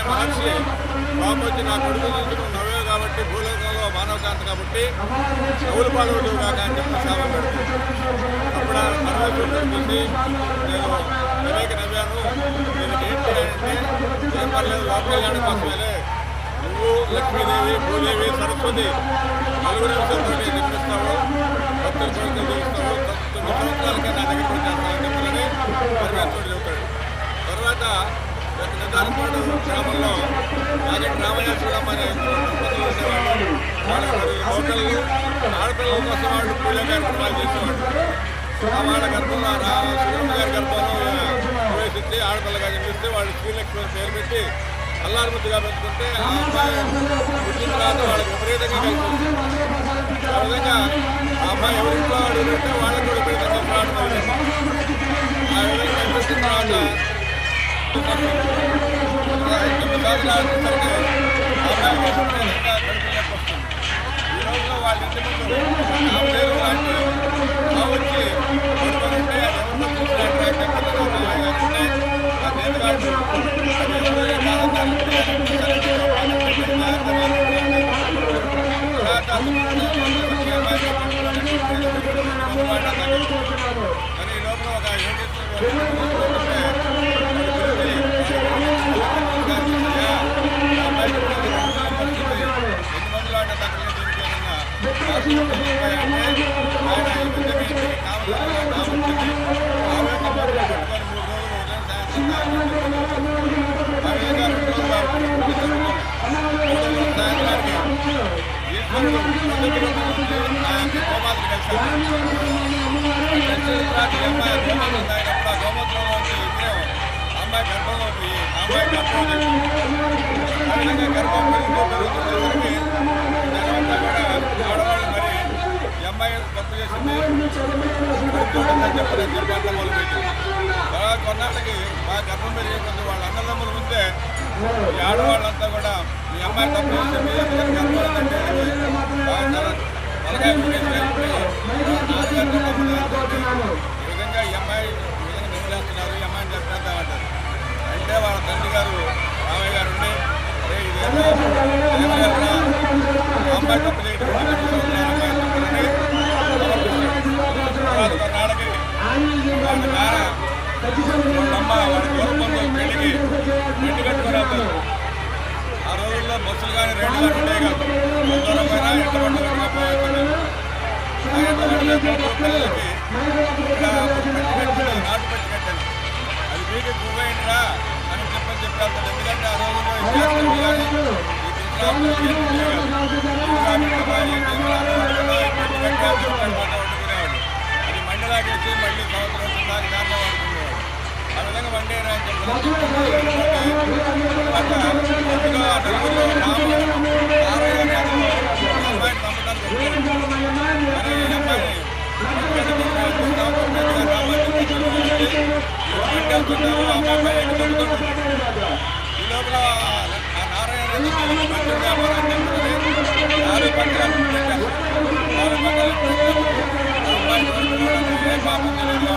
మహర్షి బాబు వచ్చి నా కొడుకు తీసుకుని నవ్వే కాబట్టి భూలోకంలో మానవకాంత కాబట్టి నవ్వులు పాల్గొడు కాక అని చెప్పి సేవ పెడుతుంది. అప్పుడు పరమేశ్వరుడు చూసి నేను వివేక నవ్వాను, దీనికి ఏంటి అంటే ఏం పర్లేదు లోక కళ్యాణం కోసమేలే, నువ్వు లక్ష్మీదేవి భూదేవి సరస్వతి నలుగురు నిమిషాలతో నిర్మిస్తావు, భక్తుల కోరికలు తీరుస్తావు, 9 సంవత్సరాలకే నా దగ్గరికి వచ్చేస్తావు చెప్పాలని పరమేశ్వరుడు చెబుతాడు. తర్వాత ఒక నిదానపాడు గ్రామంలో నాగంటి రామయ్య చూడమ్మ అనే దంపతులు ఉండేవాళ్ళు. వాళ్ళకి హోటళ్ళు ఆడపిల్లల కోసం వాళ్ళు పూజా కార్యక్రమాలు చేసేవాళ్ళు. వాళ్ళ గర్భంలో సుబ్రహ్మ గారి గర్భంలో ప్రవేశించి ఆడపిల్లగా జన్మిస్తే వాళ్ళు శ్రీలక్ష్మి పేరు పెట్టి అల్లారు ముద్దుగా పెట్టుకుంటే ఆ అమ్మాయి పుట్టిన తర్వాత వాళ్ళకి విపరీతంగా కలిసి ఆ విధంగా ఆ అమ్మాయి ఎవరింట్లో అడుగుతుంటే వాళ్ళకి కూడా విపరీతంగా ప్రాణం అయింది. ఆ విధంగా పెట్టిన తర్వాత 9 సార్లు ఆడుతుంటే ఆ అమ్మాయి విపరీతంగా కడుపులోకి వస్తుంది. ఈ రోజులో వాళ్ళ ఇంటి ముందు నామదేవులు లాంటి వచ్చి పడుకుంటే ఎవరినో చూసినట్టు ఆ దేవగాడు కానీ ఈ లోపల ఒక అమ్మాయి గర్భంలో పోయి అమ్మాయి గర్భం పెరుగుతున్నసరికి జనమంతా కూడా ఆడవాళ్ళు మరి ఈ అమ్మాయి తప్పు చేసింది చూడదని చెప్పడం మొదలుపెట్టి తర్వాత కొన్నాళ్ళకి బాగా గర్భం పెరిగే కొంచెం వాళ్ళ అన్నదమ్ములు ఉంటే ఈ ఆడవాళ్ళంతా కూడా మీ అమ్మాయి తప్పు చేసింది గర్భం ఉందంటే తలకాయ ఈ విధంగా ఈ అమ్మాయి నిలబడేస్తున్నారు, ఈ అమ్మాయిని చెప్పేద్దామంటారు. అంటే వాళ్ళ తండ్రి గారు రామయ్య గారు ఉండి అమ్మాయి తప్పు చేయడం కొన్నాళ్ళకి వాళ్ళ నాన్న అమ్మ వాళ్ళ గౌరవంలో పెళ్లికి ఇంటి కట్టుకుని వెళ్తారు. ఆ రోజుల్లో బస్సులు కానీ రైళ్లు కానీ ఉండే కాదు, దూరం పోయినా ఎంట పండుగ పిల్లలకి నాటు పెట్టి కట్టాను, అది మీకు పువ్వైందిరా అని చెప్పారు. ఎందుకంటే ఆ రోజుల్లో వండుకునేవాడు. అది మండలాగేసి మళ్ళీ సంవత్సరం వచ్చిన దాకా దాంట్లో వండుకునేవాడు. ఆ విధంగా వండేరా అని చెప్పారు. అమ్మాయిని పంపడానికి ఈ లోపల ఆ నారాయణ వ్యాపారం చెప్తుంది 4 పక్కల ఏ పాపం తెలియదు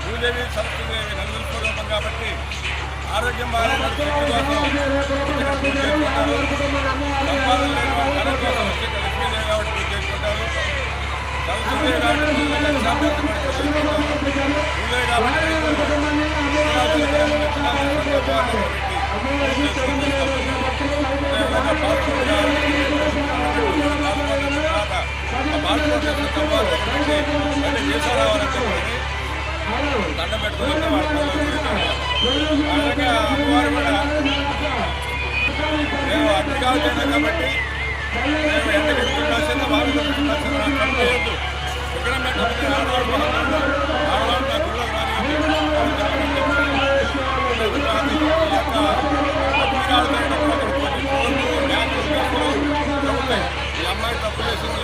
భూదేవి సరస్వతిదేవి నందస్వరూపం కాబట్టి ఆరోగ్యం బాగా సంపాదన లేని వాళ్ళు కరెంట్ కోసం వచ్చి లక్ష్మీదేవి కాబట్టి పూజ చేసుకుంటారు. సరస్వతిదేవి కాబట్టి దండం పెట్టుకుని అమ్మవారు కూడా మేము అన్ని కావచ్చు కాబట్టి మేము ఎంతకి ఉండాల్సిందో వాళ్ళు ఉండాల్సిందో ఇక్కడ పెట్టకపోతే ఆడవాళ్ళు ఆడవాళ్ళు నా గుళ్ళో కానీ ఈ అమ్మాయి తప్పు చేసింది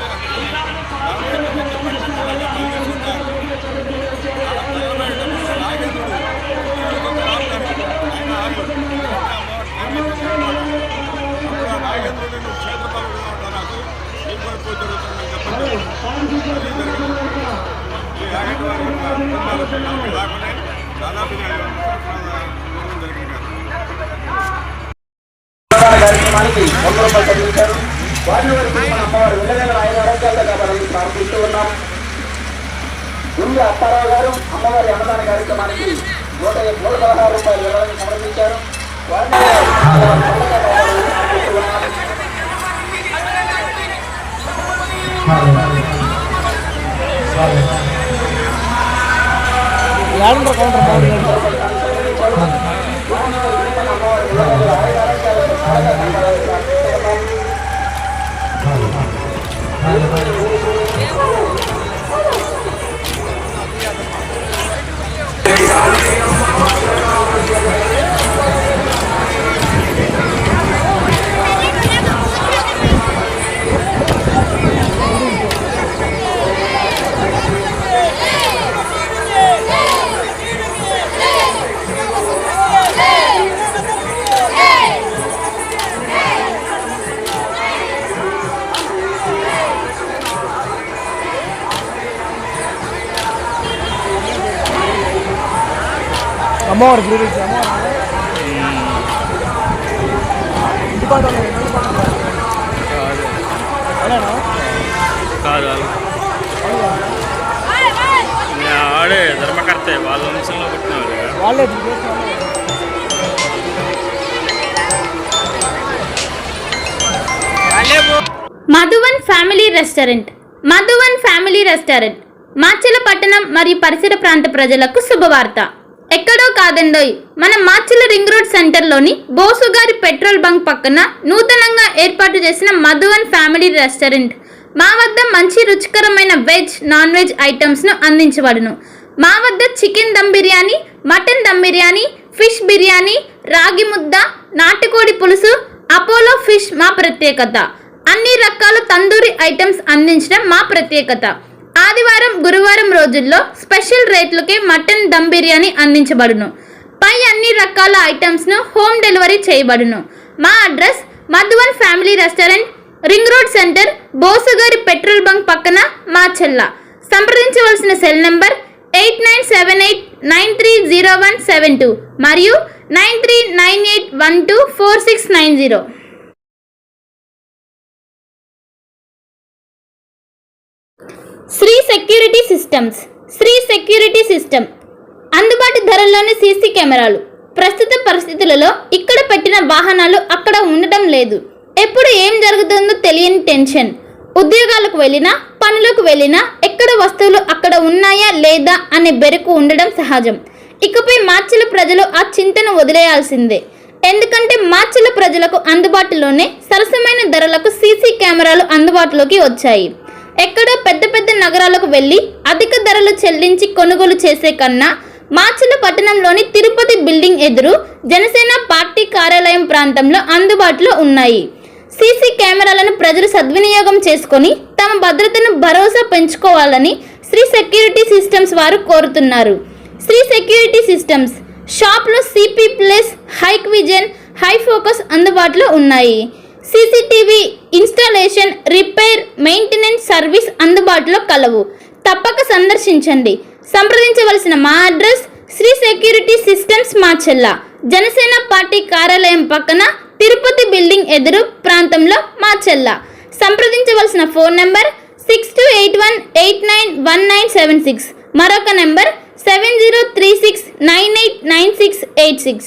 కార్యక్రమానికి 100 రూపాయలు చెల్లించారు. వారిని వరకు మన అమ్మవారు వెళ్ళగల ఆయన ఆరోగ్యాలతో కావాలని ప్రార్థిస్తూ ఉన్నాం. గుండె అప్పారావు గారు అమ్మవారి అన్నదాన కార్యక్రమానికి 116 రూపాయలు విరాళాన్ని సమర్పించారు. వారిని ప్రార్థిస్తూ ఉన్నాం. అమ్మవారు గురించి కాదు ఆడే ధర్మకర్త వాళ్ళ వంశంలో పుట్టినవారు వాళ్ళే Madhuvan family restaurant. Madhuvan family restaurant Macherla పట్టణం మరియు పరిసర ప్రాంత ప్రజలకు శుభవార్త. ఎక్కడో కాదండోయ్, మన మాచెల రింగ్ రోడ్ సెంటర్లోని బోసుగారి పెట్రోల్ బంక్ పక్కన నూతనంగా ఏర్పాటు చేసిన మధువన్ ఫ్యామిలీ రెస్టారెంట్. మా వద్ద మంచి రుచికరమైన వెజ్ నాన్ వెజ్ ఐటమ్స్ను అందించబడును. మా వద్ద chicken dum biryani, mutton dum biryani, fish biryani, ragi mudda, నాటుకోడి పులుసు, అపోలో ఫిష్ మా ప్రత్యేకత. అన్ని రకాల తందూరి ఐటమ్స్ అందించడం మా ప్రత్యేకత. ఆదివారం గురువారం రోజుల్లో స్పెషల్ రేట్లకే మటన్ దమ్ బిర్యానీ అందించబడును. పై అన్ని రకాల ఐటమ్స్ను హోమ్ డెలివరీ చేయబడును. మా address Madhuvan family restaurant, ring road centre, బోసుగారి పెట్రోల్ బంక్ పక్కన మాచెల్ల. సంప్రదించవలసిన సెల్ నంబర్ 8978930172 మరియు 9398124690. Sri security systems. Sri security system అందుబాటు ధరల్లోని సీసీ కెమెరాలు. ప్రస్తుత పరిస్థితులలో ఇక్కడ పెట్టిన వాహనాలు అక్కడ ఉండటం లేదు. ఎప్పుడు ఏం జరుగుతుందో తెలియని టెన్షన్. ఉద్యోగాలకు వెళ్ళినా పనులకు వెళ్ళినా ఎక్కడ వస్తువులు అక్కడ ఉన్నాయా లేదా అనే బెరుకు ఉండడం సహజం. ఇకపై మాచెల ప్రజలు ఆ చింతను వదిలేయాల్సిందే. ఎందుకంటే మాచెల ప్రజలకు అందుబాటులోనే సరసమైన ధరలకు సీసీ కెమెరాలు అందుబాటులోకి వచ్చాయి. ఎక్కడో పెద్ద పెద్ద నగరాలకు వెళ్ళి అధిక ధరలు చెల్లించి కొనుగోలు చేసే కన్నా మాచెల పట్టణంలోని తిరుపతి బిల్డింగ్ ఎదురు జనసేన పార్టీ కార్యాలయం ప్రాంతంలో అందుబాటులో ఉన్నాయి. సీసీ కెమెరాలను ప్రజలు సద్వినియోగం చేసుకొని తమ భద్రతను భరోసా పెంచుకోవాలని శ్రీ సెక్యూరిటీ సిస్టమ్స్ వారు కోరుతున్నారు. శ్రీ సెక్యూరిటీ సిస్టమ్స్ షాప్లో CP plus, Hikvision, hi focus అందుబాటులో ఉన్నాయి. CCTV installation, repair, maintenance service అందుబాటులో కలవు. తప్పక సందర్శించండి. సంప్రదించవలసిన మా address Sri security systems Macherla, Janasena party కార్యాలయం పక్కన తిరుపతి బిల్డింగ్ ఎదురు ప్రాంతంలో మాచెల్ల. సంప్రదించవలసిన ఫోన్ నెంబర్ 6281891976, మరొక నెంబర్ 7036989686.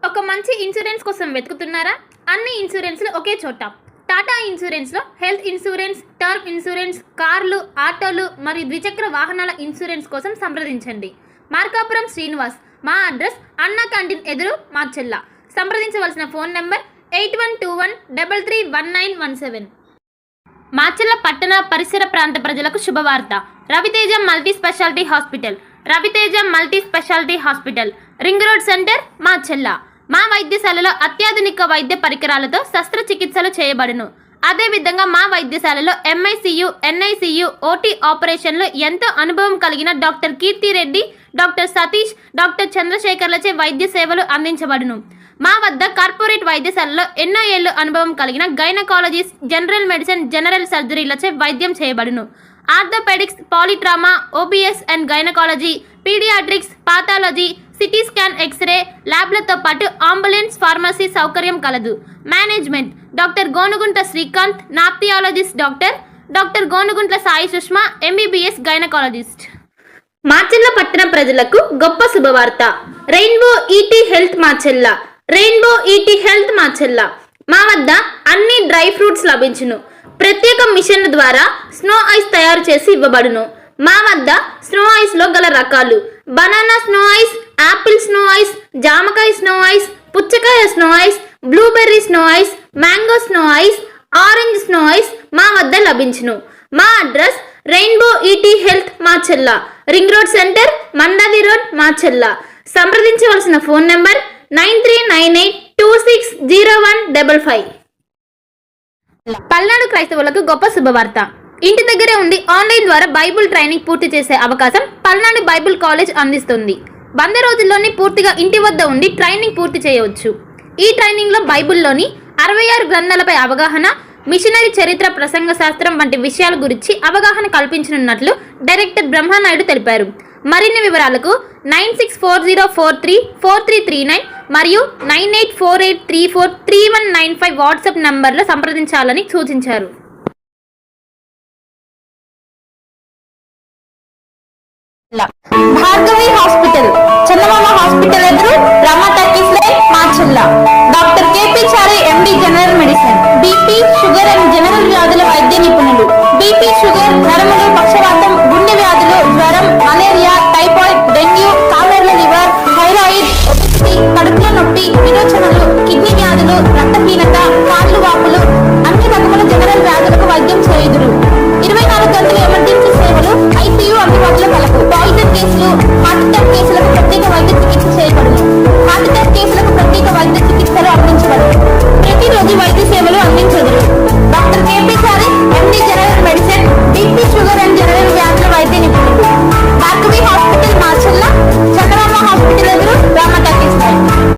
ఒక మంచి ఇన్సూరెన్స్ కోసం వెతుకుతున్నారా? అన్ని ఇన్సూరెన్స్లు ఒకే చోట. టాటా ఇన్సూరెన్స్లో హెల్త్ ఇన్సూరెన్స్, టర్మ్ ఇన్సూరెన్స్, కార్లు, ఆటోలు మరియు ద్విచక్ర వాహనాల ఇన్సూరెన్స్ కోసం సంప్రదించండి. మార్కాపురం శ్రీనివాస్. మా అడ్రస్ అన్నా క్యాంటీన్ ఎదురు మాచెల్ల. సంప్రదించవలసిన ఫోన్ నెంబర్ 8121331917. మాచెల్ల పట్టణ పరిసర ప్రాంత ప్రజలకు శుభవార్త. Raviteja multi speciality hospital. Raviteja multi speciality hospital, ring road centre, Macherla. మా వైద్యశాలలో అత్యాధునిక వైద్య పరికరాలతో శస్త్రచికిత్సలు చేయబడును. అదేవిధంగా మా వైద్యశాలలో ఎంఐసియు, ఎన్ఐసియు, ఓటీ ఆపరేషన్లు ఎంతో అనుభవం కలిగిన doctor Keerthi Reddy, doctor Satish, doctor చంద్రశేఖర్లచే వైద్య సేవలు అందించబడును. మా వద్ద కార్పొరేట్ వైద్యశాలలో ఎన్నో ఏళ్లు అనుభవం కలిగిన గైనకాలజిస్ట్, జనరల్ మెడిసిన్, జనరల్ సర్జరీలచే వైద్యం చేయబడును. Orthopaedics, polytrauma, OBS and gynaecology, paediatrics, pathology, CT scan, X ray ల్యాబ్లతో పాటు అంబులెన్స్, ఫార్మసీ సౌకర్యం కలదు. Management doctor Gonugunta Srikanth, ophthalmologist doctor Gonuguntla Sai Sushma, MBBS gynaecologist. Macherla పట్టణ ప్రజలకు గొప్ప శుభవార్త. Rainbow ET health Macherla. Rainbow ET health Macherla. మా వద్ద అన్ని డ్రై ఫ్రూట్స్ లభించును. ప్రత్యేక మిషన్ల ద్వారా స్నో ఐస్ తయారు చేసి ఇవ్వబడును. మా వద్ద స్నో ఐస్ లో గల రకాలు: banana snow ice, apple snow ice, జామకాయ స్నో ఐస్, పుచ్చకాయ snow ice, blueberry snow ice, mango snow ice, orange snow ice మా వద్ద లభించును. మా address rainbow ET health Macherla, ring road centre, Mandavi road, Macherla. సంప్రదించవలసిన ఫోన్ నంబర్ 9398260155. పల్నాడు క్రైస్తవులకు గొప్ప శుభవార్త. ఇంటి దగ్గరే ఉండి ఆన్లైన్ ద్వారా బైబుల్ ట్రైనింగ్ పూర్తి చేసే అవకాశం పల్నాడు బైబుల్ కాలేజ్ అందిస్తుంది. 100 రోజుల్లోనే పూర్తిగా ఇంటి వద్ద ఉండి ట్రైనింగ్ పూర్తి చేయవచ్చు. ఈ ట్రైనింగ్లో బైబుల్లోని 66 గ్రంథాలపై అవగాహన, మిషనరీ చరిత్ర, ప్రసంగ శాస్త్రం వంటి విషయాల గురించి అవగాహన కల్పించనున్నట్లు డైరెక్టర్ బ్రహ్మానాయుడు తెలిపారు. మరిన్ని వివరాలకు 9640434339 మరియు 9848343195 వాట్సాప్ నంబర్లో సంప్రదించాలని సూచించారు. భార్గవి హాస్పిటల్, చందమామ హాస్పిటల్ ఎదురు, Rama talkies line, Macherla. Doctor K P Chari, MD general medicine, BP, sugar and general వ్యాధుల వైద్య నిపుణులు. బీపీ, షుగర్, నరములు, పక్షవాతం, గుండె వ్యాధులు, జ్వరం, మలేరియా, టైఫాయిడ్, డెంగ్యూ, కాలర్ల లివర్, థైరాయిడ్, ఒబెసిటీ, కడుపులో నొప్పి, విరోచనలు, కిడ్నీ వ్యాధులు, రక్తహీనత, కాళ్ళు వాపులు, అన్ని రకముల జనరల్ వ్యాధులకు వైద్యం చేయుదురు. 24 గంటల ఎమర్జెన్సీ సేవలు, ICU అందుబాటులో కలవు. పాయిజన్ కేసులు, హార్ట్ అటాక్ కేసులకు ప్రత్యేక వైద్య చికిత్స చేయబడును. హార్ట్ అటాక్ కేసులకు ప్రత్యేక వైద్య చికిత్సలు అందించబడును. ప్రతిరోజు వైద్య సేవలు